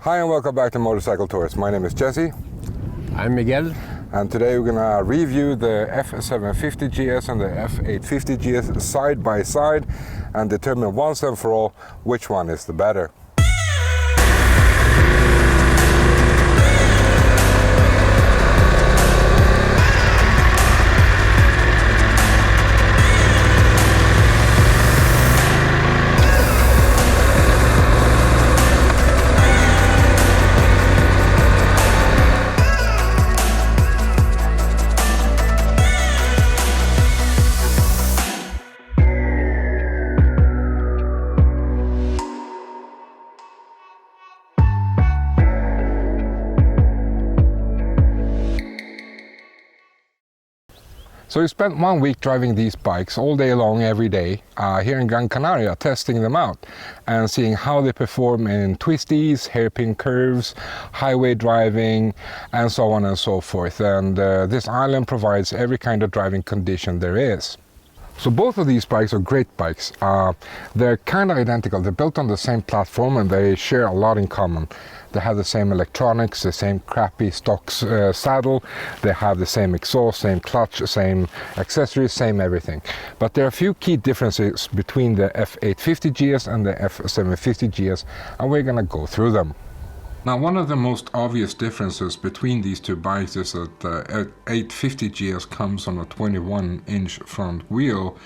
Hi and welcome back to Motorcycle Tours. My name is Jesse. I'm Miguel. And today we're gonna review the F750GS and the F850GS side by side and determine once and for all which one is the better. So we spent 1 week driving these bikes all day long, every day, here in Gran Canaria, testing them out and seeing how they perform in twisties, hairpin curves, highway driving, and so on and so forth. And this island provides every kind of driving condition there is. So both of these bikes are great bikes. They're kind of identical. They're built on the same platform and they share a lot in common. They have the same electronics, the same crappy stock saddle, they have the same exhaust, same clutch, same accessories, same everything. But there are a few key differences between the F850GS and the F750GS, and we're gonna go through them. Now, one of the most obvious differences between these two bikes is that the 850GS comes on a 21-inch front wheel,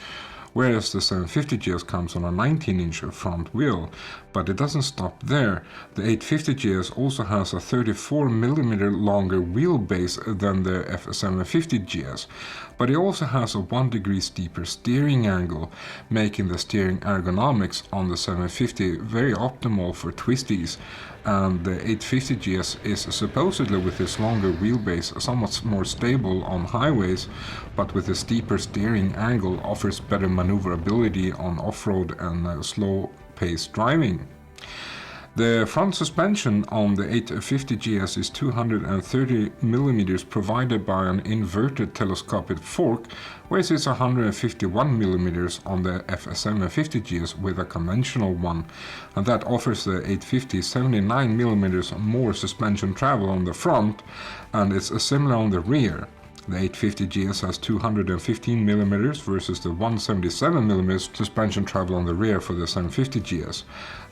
whereas the 750GS comes on a 19-inch front wheel. But it doesn't stop there. The 850GS also has a 34mm longer wheelbase than the F750GS, but it also has a 1 degree steeper steering angle, making the steering ergonomics on the 750 very optimal for twisties. And the 850GS is supposedly, with its longer wheelbase, somewhat more stable on highways, but with a steeper steering angle offers better maneuverability on off-road and slow-paced driving. The front suspension on the 850GS is 230mm provided by an inverted telescopic fork, whereas it's 151mm on the F750GS with a conventional one, and that offers the 850 79mm more suspension travel on the front, and it's similar on the rear. The 850GS has 215mm versus the 177mm suspension travel on the rear for the 750GS,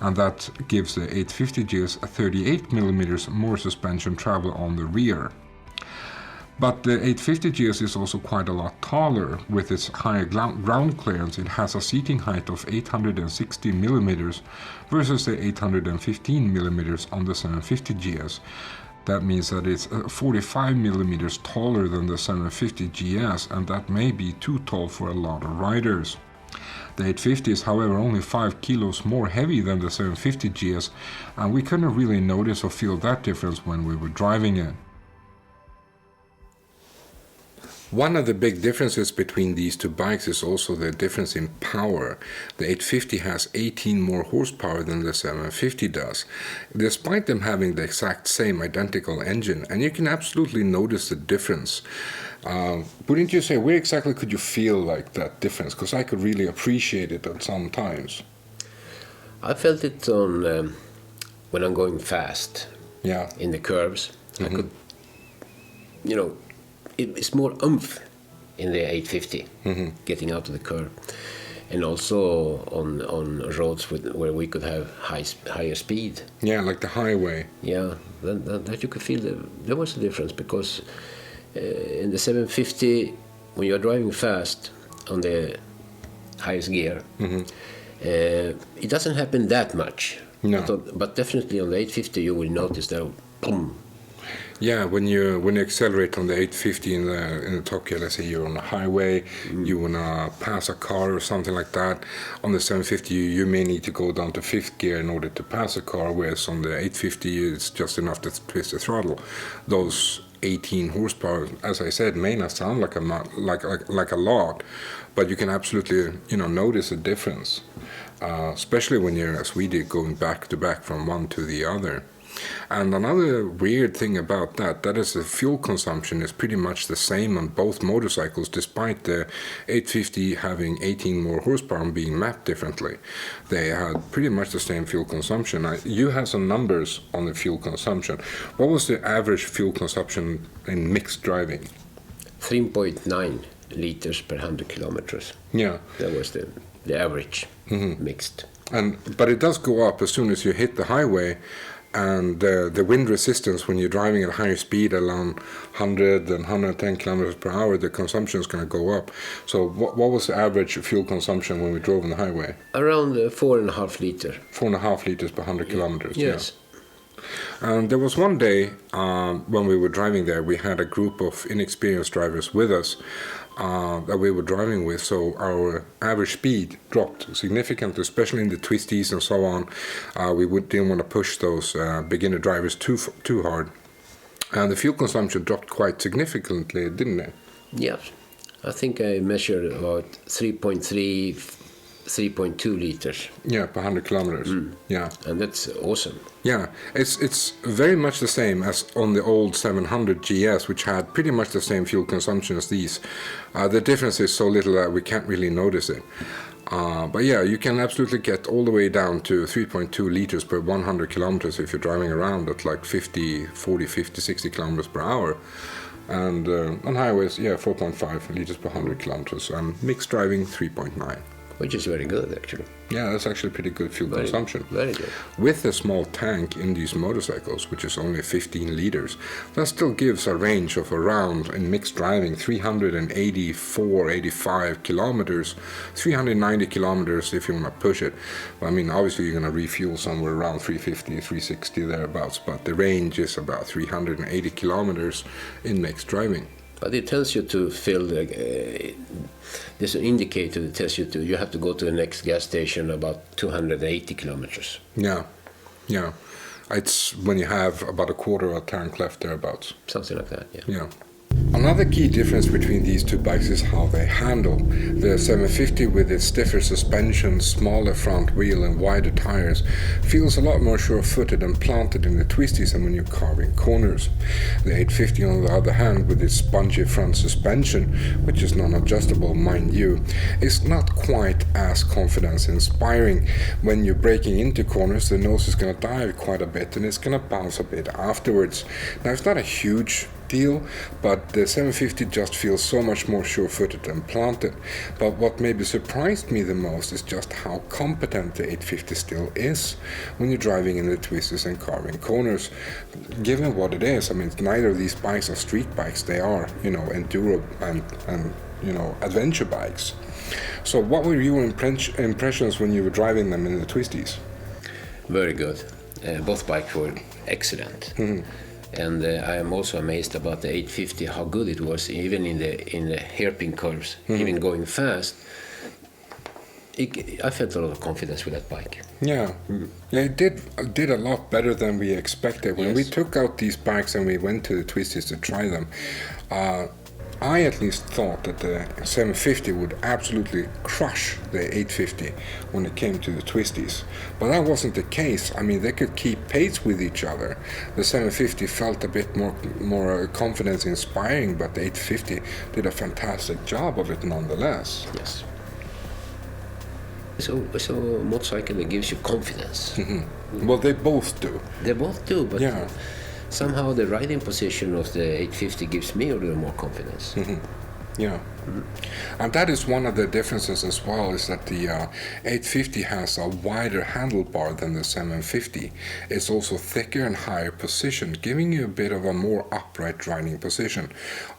and that gives the 850GS 38mm more suspension travel on the rear. But the 850GS is also quite a lot taller. With its higher ground clearance, it has a seating height of 860mm versus the 815mm on the 750GS. That means that it's 45mm taller than the 750GS, and that may be too tall for a lot of riders. The 850 is, however, only 5 kilos more heavy than the 750GS, and we couldn't really notice or feel that difference when we were driving it. One of the big differences between these two bikes is also the difference in power. The 850 has 18 more horsepower than the 750 does, despite them having the exact same identical engine, and you can absolutely notice the difference. Wouldn't you say, where exactly could you feel like that difference? Because I could really appreciate it at some times. I felt it on when I'm going fast. Yeah. In the curves. Mm-hmm. I could, it's more oomph in the 850, getting out of the curve, and also on roads where we could have higher speed. Yeah, like the highway. Yeah, that you could feel there was a difference, because in the 750, when you're driving fast on the highest gear, it doesn't happen that much. No. But definitely on the 850 you will notice that boom. Yeah, when you accelerate on the 850 in the top gear, let's say you're on a highway, you wanna pass a car or something like that. On the 750, you may need to go down to 5th gear in order to pass a car, whereas on the 850, it's just enough to twist the throttle. Those 18 horsepower, as I said, may not sound like a lot, but you can absolutely, notice a difference. especially when you're, as we did, going back to back from one to the other. And another weird thing about that is the fuel consumption is pretty much the same on both motorcycles, despite the 850 having 18 more horsepower and being mapped differently. They had pretty much the same fuel consumption. You have some numbers on the fuel consumption. What was the average fuel consumption in mixed driving? 3.9 liters per 100 kilometers. Yeah. That was the average mixed. But it does go up as soon as you hit the highway. And the wind resistance when you're driving at higher speed, around 100 and 110 kilometers per hour, the consumption is going to go up. So what was the average fuel consumption when we drove on the highway? Around 4.5 liters. 4.5 liters per 100 kilometers. Yes. Yeah. And there was one day when we were driving there, we had a group of inexperienced drivers with us that we were driving with, so our average speed dropped significantly, especially in the twisties and so on. We didn't want to push those beginner drivers too hard. And the fuel consumption dropped quite significantly, didn't it? Yes. I think I measured about 3.2 liters. Yeah, per 100 kilometers. Yeah. And that's awesome. Yeah, it's very much the same as on the old 700GS, which had pretty much the same fuel consumption as these. The difference is so little that we can't really notice it. But yeah, you can absolutely get all the way down to 3.2 liters per 100 kilometers if you're driving around at like 40, 50, 60 kilometers per hour. And on highways, 4.5 liters per 100 kilometers. And mixed driving, 3.9. Which is very good, actually. Yeah, that's actually pretty good fuel consumption. Very good. With a small tank in these motorcycles, which is only 15 liters, that still gives a range of around, in mixed driving, 384, 85 kilometers, 390 kilometers if you want to push it. I mean, obviously you're going to refuel somewhere around 350, 360 thereabouts, but the range is about 380 kilometers in mixed driving. But it tells you to fill there's an indicator that tells you have to go to the next gas station about 280 kilometers. Yeah. It's when you have about a quarter of a tank left thereabouts. Something like that, yeah. Yeah. Another key difference between these two bikes is how they handle. The 750 with its stiffer suspension, smaller front wheel and wider tires feels a lot more sure-footed and planted in the twisties than when you're carving corners. The 850 on the other hand, with its spongy front suspension, which is non-adjustable mind you, is not quite as confidence-inspiring. When you're braking into corners, the nose is going to dive quite a bit and it's going to bounce a bit afterwards. Now it's not a huge deal, but the 750 just feels so much more sure-footed and planted. But what maybe surprised me the most is just how competent the 850 still is when you're driving in the twists and carving corners. Given what it is, I mean, neither of these bikes are street bikes, they are, enduro and adventure bikes. So what were your impressions when you were driving them in the twisties? Very good. Both bikes were excellent. Mm-hmm. And I am also amazed about the 850, how good it was, even in the hairpin curves, even going fast. I felt a lot of confidence with that bike. Yeah, it did a lot better than we expected. When we took out these bikes and we went to the twisties to try them, I at least thought that the 750 would absolutely crush the 850 when it came to the twisties. But that wasn't the case. I mean, they could keep pace with each other. The 750 felt a bit more confidence inspiring, but the 850 did a fantastic job of it nonetheless. Yes. So it's a motorcycle that gives you confidence. Mm-hmm. Well, they both do. They both do, but yeah. Somehow the riding position of the 850 gives me a little more confidence. Mm-hmm. Yeah. Mm-hmm. And that is one of the differences as well, is that the 850 has a wider handlebar than the 750. It's also thicker and higher positioned, giving you a bit of a more upright riding position.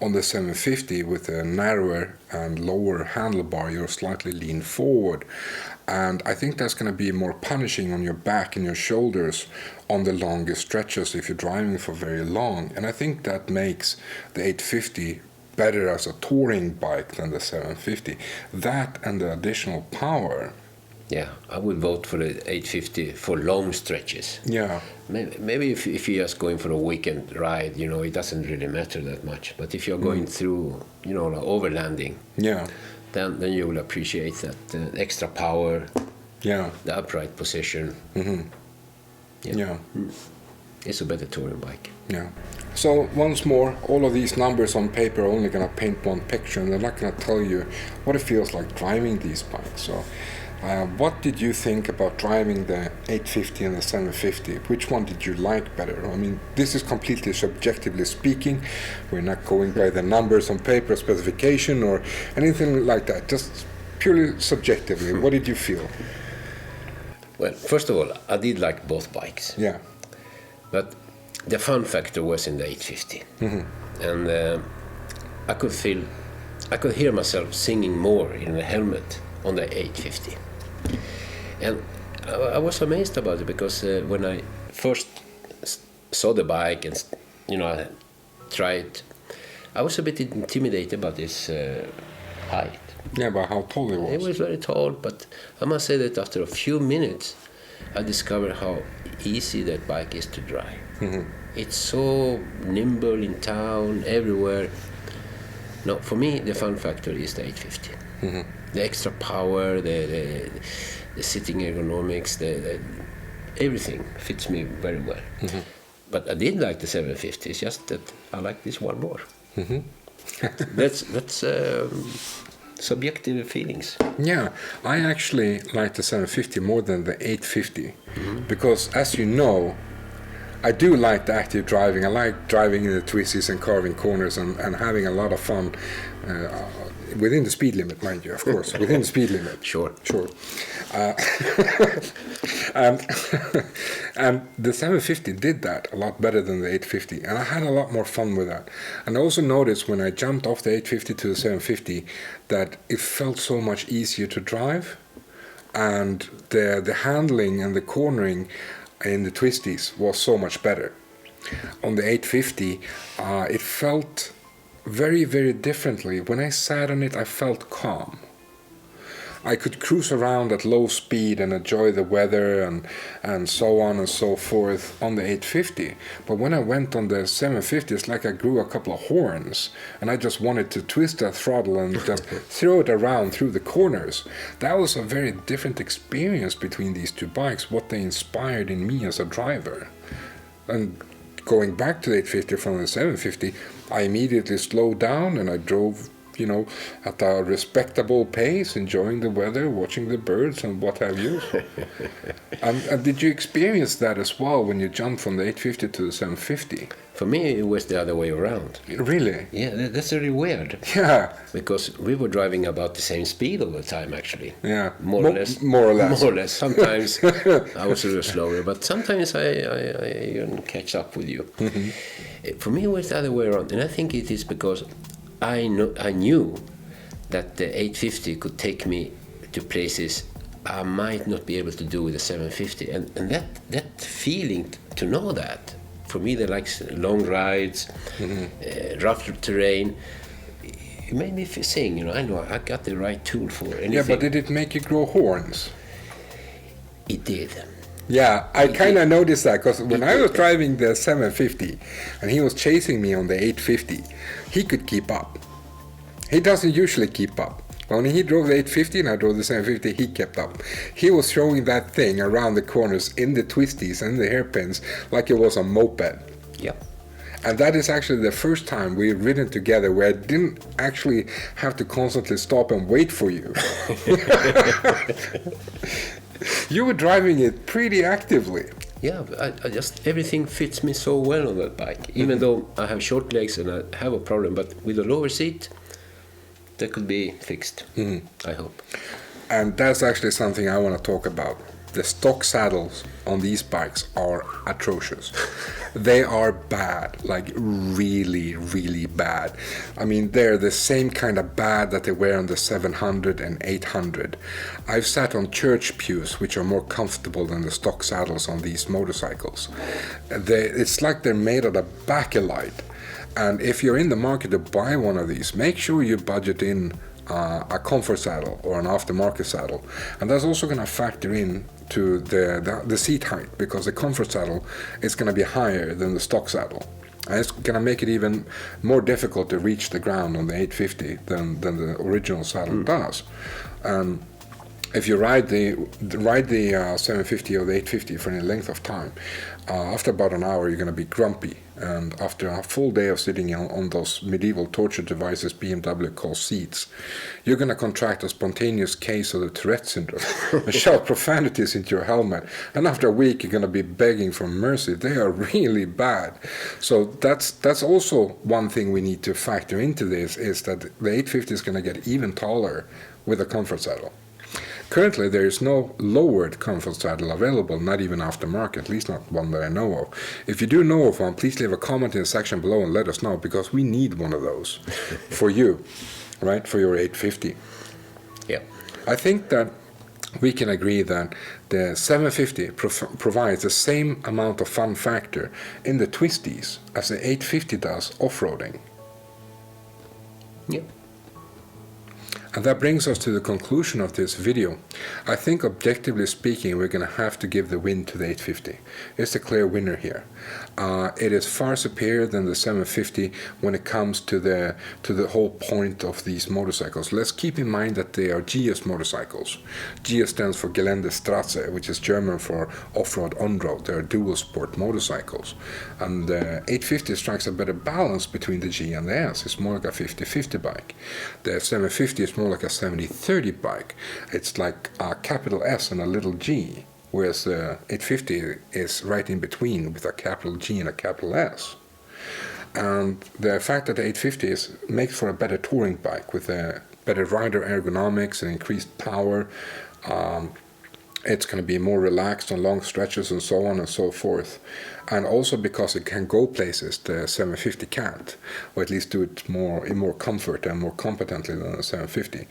On the 750, with a narrower and lower handlebar, you're slightly leaned forward. And I think that's going to be more punishing on your back and your shoulders on the longer stretches if you're driving for very long. And I think that makes the 850 better as a touring bike than the 750. That and the additional power. Yeah, I would vote for the 850 for long stretches. Yeah. Maybe if you're just going for a weekend ride, it doesn't really matter that much. But if you're going through, like overlanding, yeah, then you will appreciate that extra power Yeah. the upright position. Yeah. It's a better touring bike. Yeah. So once more, all of these numbers on paper are only going to paint one picture, and they're not going to tell you what it feels like driving these bikes. So what did you think about driving the 850 and the 750? Which one did you like better? I mean, this is completely subjectively speaking. We're not going by the numbers on paper, specification, or anything like that. Just purely subjectively, what did you feel? Well, first of all, I did like both bikes. Yeah. But the fun factor was in the 850. And I could hear myself singing more in the helmet on the 850. And I was amazed about it because when I first saw the bike and I tried, I was a bit intimidated about this height. Yeah, but how tall it was? It was very tall, but I must say that after a few minutes, I discovered how easy that bike is to drive. It's so nimble in town, everywhere. No, for me, the fun factor is the 850. The extra power, the sitting ergonomics, everything fits me very well. But I did like the 750. It's just that I like this one more. That's subjective feelings. Yeah, I actually like the 750 more than the 850 because, as you know, I do like the active driving. I like driving in the twisties and carving corners and having a lot of fun within the speed limit, mind you, of course, within the speed limit. Sure. And the 750 did that a lot better than the 850, and I had a lot more fun with that. And I also noticed when I jumped off the 850 to the 750 that it felt so much easier to drive, and the handling and the cornering in the twisties was so much better. On the 850, it felt very, very differently. When I sat on it, I felt calm. I could cruise around at low speed and enjoy the weather and so on and so forth on the 850. But when I went on the 750, it's like I grew a couple of horns and I just wanted to twist that throttle and just throw it around through the corners. That was a very different experience between these two bikes, what they inspired in me as a driver. And going back to the 850 from the 750, I immediately slowed down and I drove, at a respectable pace, enjoying the weather, watching the birds and what have you. And did you experience that as well when you jumped from the 850 to the 750? For me, it was the other way around. Really? Yeah, that's really weird. Yeah. Because we were driving about the same speed all the time, actually. Yeah. More or less. More or less. More or less. Sometimes I was a little slower, but sometimes I even catch up with you. For me, it was the other way around, and I think it is because I knew that the 850 could take me to places I might not be able to do with the 750, and that feeling to know that, for me that likes long rides, rough terrain, it made me sing. I know I got the right tool for anything. Yeah, but did it make you grow horns? It did. Yeah, I kind of noticed that because when I was driving the 750 and he was chasing me on the 850, he could keep up. He doesn't usually keep up. When he drove the 850 and I drove the 750, he kept up. He was throwing that thing around the corners in the twisties and the hairpins like it was a moped. Yep. And that is actually the first time we've ridden together where I didn't actually have to constantly stop and wait for you. You were driving it pretty actively. Yeah, I just, everything fits me so well on that bike. Even though I have short legs and I have a problem, but with a lower seat, that could be fixed, I hope. And that's actually something I want to talk about. The stock saddles on these bikes are atrocious. They are bad, like really, really bad. I mean, they're the same kind of bad that they were on the 700 and 800. I've sat on church pews, which are more comfortable than the stock saddles on these motorcycles. It's like they're made out of bakelite. And if you're in the market to buy one of these, make sure you budget in a comfort saddle or an aftermarket saddle, and that's also going to factor in to the seat height, because the comfort saddle is going to be higher than the stock saddle, and it's going to make it even more difficult to reach the ground on the 850 than the original saddle does. if you ride the 750 or the 850 for any length of time, after about an hour you're going to be grumpy, and after a full day of sitting on those medieval torture devices BMW calls seats, you're going to contract a spontaneous case of the Tourette syndrome and shout profanities into your helmet, and after a week you're going to be begging for mercy. They are really bad. So that's also one thing we need to factor into this, is that the 850 is going to get even taller with a comfort saddle. Currently, there is no lowered comfort saddle available, not even aftermarket, at least not one that I know of. If you do know of one, please leave a comment in the section below and let us know, because we need one of those for you, right, for your 850. Yeah. I think that we can agree that the 750 provides the same amount of fun factor in the twisties as the 850 does off-roading. Yeah. And that brings us to the conclusion of this video. I think objectively speaking, we're going to have to give the win to the 850. It's the clear winner here. It is far superior than the 750 when it comes to the whole point of these motorcycles. Let's keep in mind that they are GS motorcycles. GS stands for Geländestraße, which is German for off-road, on-road. They are dual sport motorcycles. And the 850 strikes a better balance between the G and the S. It's more like a 50-50 bike. The 750 is more like a 70-30 bike. It's like a capital S and a little G, whereas the 850 is right in between with a capital G and a capital S. And the fact that the 850 makes for a better touring bike with a better rider ergonomics and increased power. It's going to be more relaxed on long stretches and so on and so forth. And also because it can go places the 750 can't, or at least do it in more comfort and more competently than the 750.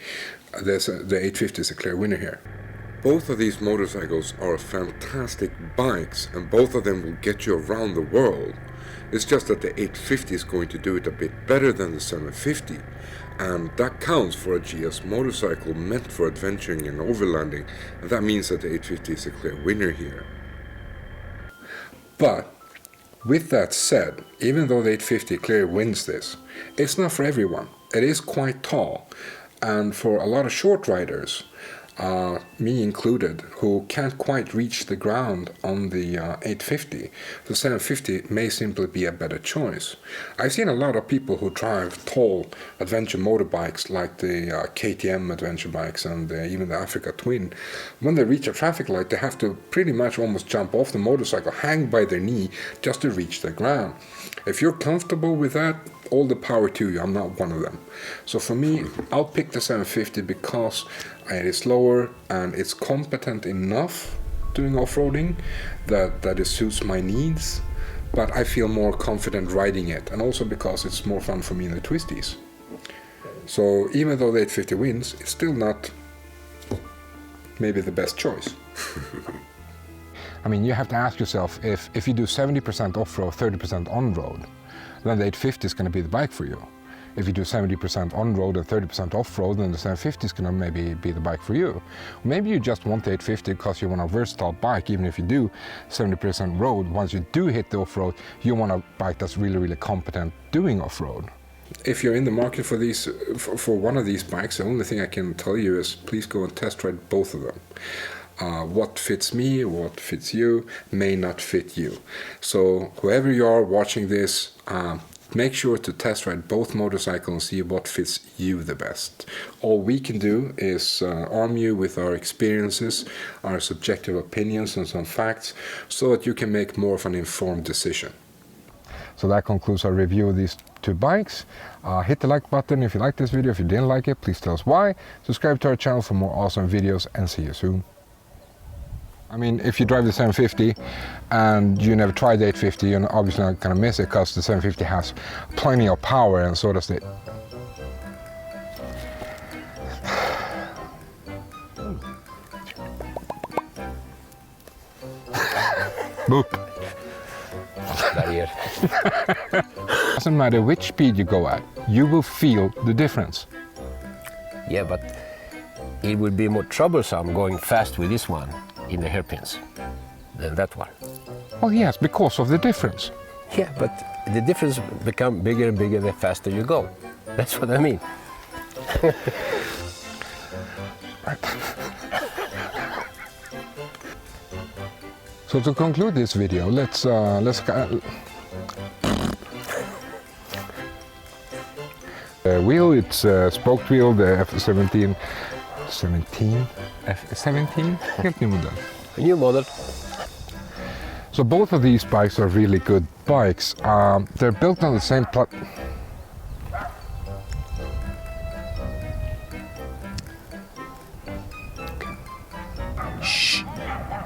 The 850 is a clear winner here. Both of these motorcycles are fantastic bikes, and both of them will get you around the world. It's just that the 850 is going to do it a bit better than the 750. And that counts for a GS motorcycle meant for adventuring and overlanding, and that means that the 850 is a clear winner here. But with that said, even though the 850 clearly wins this, it's not for everyone. It is quite tall, and for a lot of short riders, me included, who can't quite reach the ground on the 850, the 750 may simply be a better choice. I've seen a lot of people who drive tall adventure motorbikes like the KTM adventure bikes and even the Africa Twin. When they reach a traffic light, they have to pretty much almost jump off the motorcycle, hang by their knee just to reach the ground. If you're comfortable with that, all the power to you. I'm not one of them. So for me, I'll pick the 750 because it is lower and it's competent enough doing off-roading that it suits my needs, but I feel more confident riding it, and also because it's more fun for me in the twisties. So even though the 850 wins, it's still not maybe the best choice. I mean, you have to ask yourself, if you do 70% off-road, 30% on-road, then the 850 is going to be the bike for you. If you do 70% on-road and 30% off-road, then the 750 is going to maybe be the bike for you. Maybe you just want the 850 because you want a versatile bike. Even if you do 70% road, once you do hit the off-road, you want a bike that's really, really competent doing off-road. If you're in the market for these, for one of these bikes, the only thing I can tell you is please go and test ride both of them. What fits me, what fits you, may not fit you. So whoever you are watching this, make sure to test ride both motorcycles and see what fits you the best. All we can do is arm you with our experiences, our subjective opinions and some facts, so that you can make more of an informed decision. So that concludes our review of these two bikes. Hit the like button if you liked this video. If you didn't like it, please tell us why. Subscribe to our channel for more awesome videos, and see you soon. I mean, if you drive the 750 and you never tried the 850, you're obviously not going to miss it, because the 750 has plenty of power, and so does the... Boop. Doesn't matter which speed you go at, you will feel the difference. Yeah, but it would be more troublesome going fast with this one in the hairpins than that one. Well, yes, because of the difference. Yeah, but the difference becomes bigger and bigger the faster you go. That's what I mean. Right. So to conclude this video, let's wheel, it's spoked wheel, the F17, F17, helt ny modell. A new model. So both of these bikes are really good bikes. They're built on the same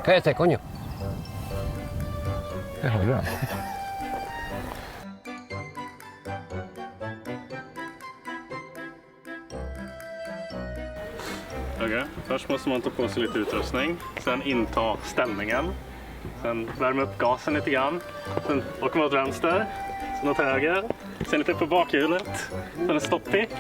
Cállate, coño. Jag hörde den. Okej, först måste man ta på sig lite utrustning, sen inta ställningen, sen värma upp gasen lite grann, sen åker man åt vänster, sen åt höger, sen lite på bakhjulet, sen en stopppick.